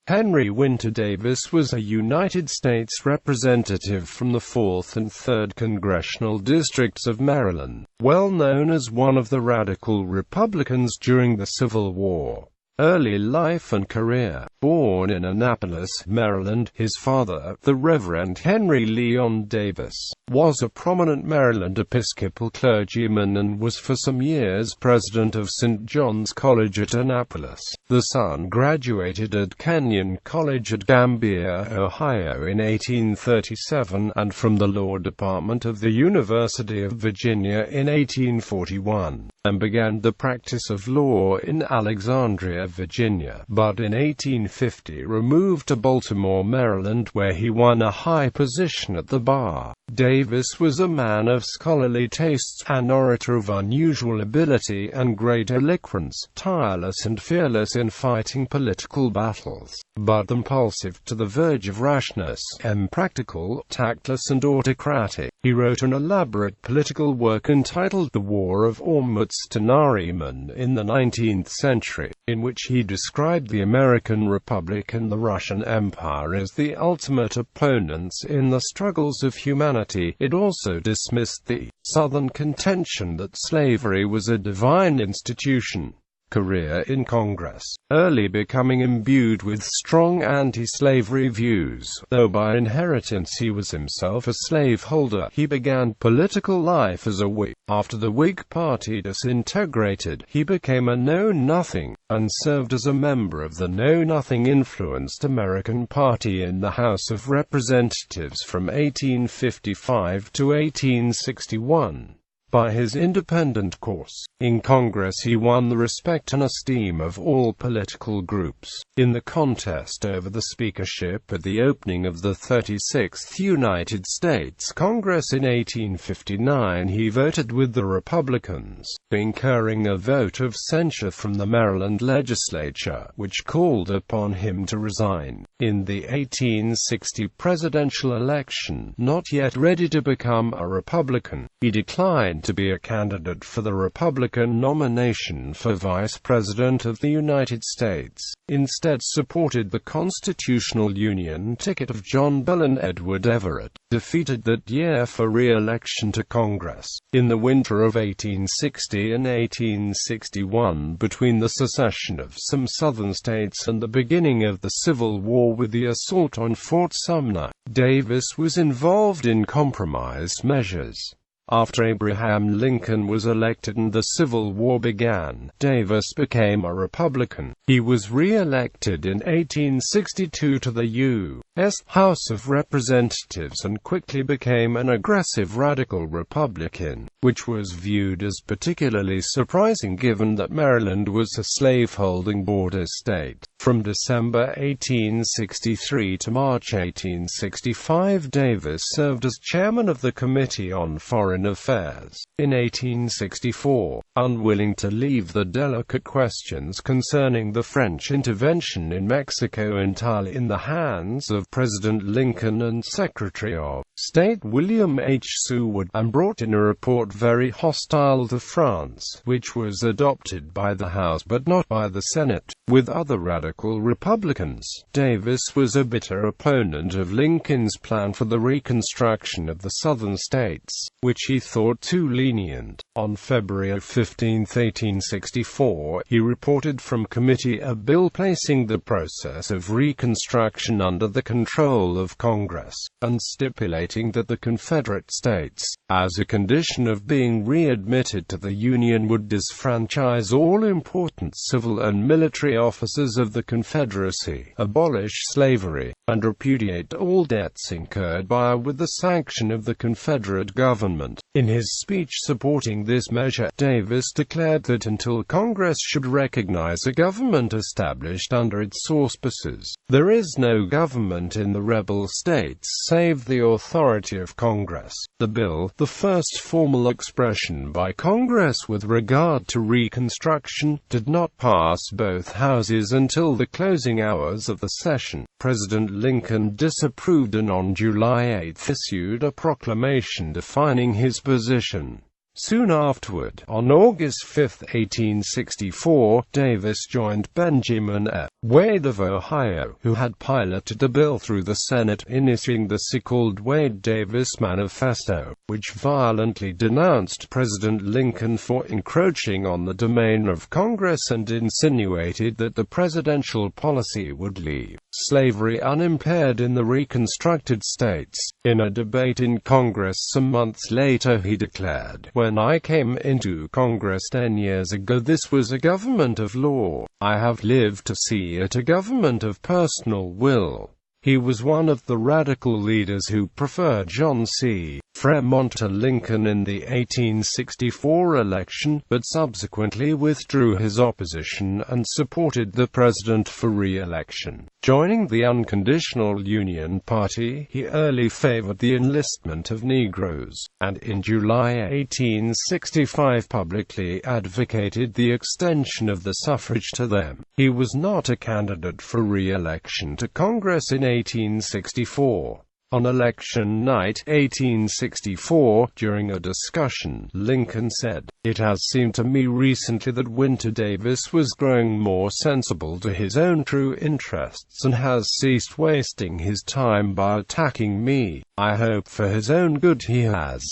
Henry Winter Davis was a United States representative from the 4th and 3rd congressional districts of Maryland, well known as one of the radical Republicans during the Civil War. Early life and career. Born in Annapolis, Maryland, his father, the Reverend Henry Leon Davis, was a prominent Maryland Episcopal clergyman and was for some years president of St. John's College at Annapolis. The son graduated at Kenyon College at Gambia, Ohio in 1837, and from the Law Department of the University of Virginia in 1841, and began the practice of law in Alexandria, Virginia, but in 1850 removed to Baltimore, Maryland, where he won a high position at the bar. Davis was a man of scholarly tastes, an orator of unusual ability and great eloquence, tireless and fearless in fighting political battles, but impulsive to the verge of rashness, impractical, tactless and autocratic. He wrote an elaborate political work entitled The War of Ormuz to Nariman in the 19th century, in which he described the American Republic and the Russian Empire as the ultimate opponents in the struggles of humanity. It also dismissed the Southern contention that slavery was a divine institution. Career in Congress. Early becoming imbued with strong anti-slavery views, though by inheritance he was himself a slaveholder, he began political life as a Whig. After the Whig Party disintegrated, he became a Know-Nothing, and served as a member of the Know-Nothing influenced American Party in the House of Representatives from 1855 to 1861. By his independent course in Congress he won the respect and esteem of all political groups. In the contest over the speakership at the opening of the 36th United States Congress in 1859 he voted with the Republicans, incurring a vote of censure from the Maryland legislature, which called upon him to resign. In the 1860 presidential election, not yet ready to become a Republican, he declined to be a candidate for the Republican nomination for Vice President of the United States, instead supported the Constitutional Union ticket of John Bell and Edward Everett, defeated that year for re-election to Congress. In the winter of 1860 and 1861, between the secession of some Southern states and the beginning of the Civil War with the assault on Fort Sumner, Davis was involved in compromise measures. After Abraham Lincoln was elected and the Civil War began, Davis became a Republican. He was re-elected in 1862 to the U.S. House of Representatives and quickly became an aggressive radical Republican, which was viewed as particularly surprising given that Maryland was a slaveholding border state. From December 1863 to March 1865, Davis served as chairman of the Committee on Foreign Affairs. In 1864, unwilling to leave the delicate questions concerning the French intervention in Mexico entirely in the hands of President Lincoln and Secretary of State William H. Seward, and brought in a report very hostile to France, which was adopted by the House but not by the Senate. With other radical Republicans, Davis was a bitter opponent of Lincoln's plan for the reconstruction of the Southern states, which he thought too lenient. On February 15, 1864, he reported from committee a bill placing the process of reconstruction under the control of Congress, and stipulating that the Confederate states, as a condition of being readmitted to the Union, would disfranchise all important civil and military officers of the Confederacy, abolish slavery, and repudiate all debts incurred by or with the sanction of the Confederate government. In his speech supporting this measure, Davis declared that until Congress should recognize a government established under its auspices, there is no government in the rebel states save the authority of Congress. The bill, the first formal expression by Congress with regard to Reconstruction, did not pass both houses until the closing hours of the session. President Lincoln disapproved and on July 8 issued a proclamation defining his position. Soon afterward, on August 5, 1864, Davis joined Benjamin F. Wade of Ohio, who had piloted the bill through the Senate, in issuing the so-called Wade-Davis Manifesto, which violently denounced President Lincoln for encroaching on the domain of Congress and insinuated that the presidential policy would leave slavery unimpaired in the reconstructed states. In a debate in Congress some months later he declared, "When I came into Congress 10 years ago this was a government of law. I have lived to see it a government of personal will." He was one of the radical leaders who preferred John C. Fremont to Lincoln in the 1864 election, but subsequently withdrew his opposition and supported the president for re-election. Joining the Unconditional Union Party, he early favored the enlistment of Negroes, and in July 1865 publicly advocated the extension of the suffrage to them. He was not a candidate for re-election to Congress in 1864. On election night 1864, during a discussion, Lincoln said, "It has seemed to me recently that Winter Davis was growing more sensible to his own true interests and has ceased wasting his time by attacking me. I hope for his own good he has.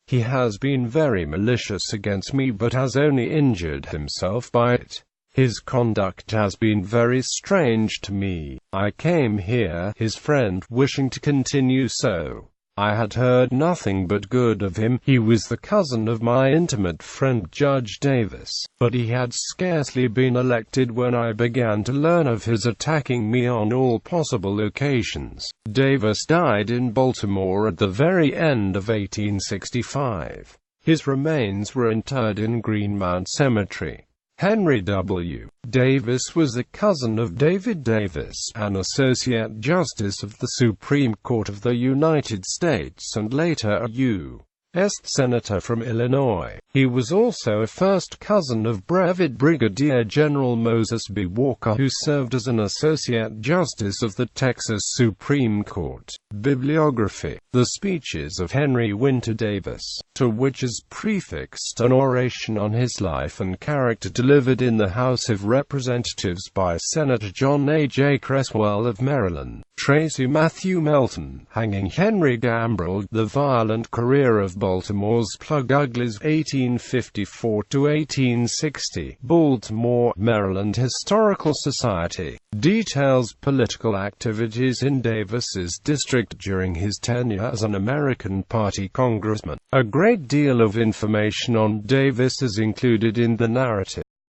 He has been very malicious against me but has only injured himself by it. His conduct has been very strange to me. I came here, his friend, wishing to continue so. I had heard nothing but good of him. He was the cousin of my intimate friend Judge Davis, but he had scarcely been elected when I began to learn of his attacking me on all possible occasions." Davis died in Baltimore at the very end of 1865. His remains were interred in Greenmount Cemetery. Henry W. Davis was the cousin of David Davis, an Associate Justice of the Supreme Court of the United States and later a U.S. Senator from Illinois. He was also a first cousin of Brevet Brigadier General Moses B. Walker, who served as an Associate Justice of the Texas Supreme Court. Bibliography. The Speeches of Henry Winter Davis, to which is prefixed an oration on his life and character delivered in the House of Representatives by Senator John A. J. Creswell of Maryland. Tracy Matthew Melton, Hanging Henry Gambrill, The Violent Career of Baltimore's Plug Uglies, 1854–1860, Baltimore, Maryland Historical Society. Details political activities in Davis's district during his tenure as an American Party congressman. A great deal of information on Davis is included in the narrative.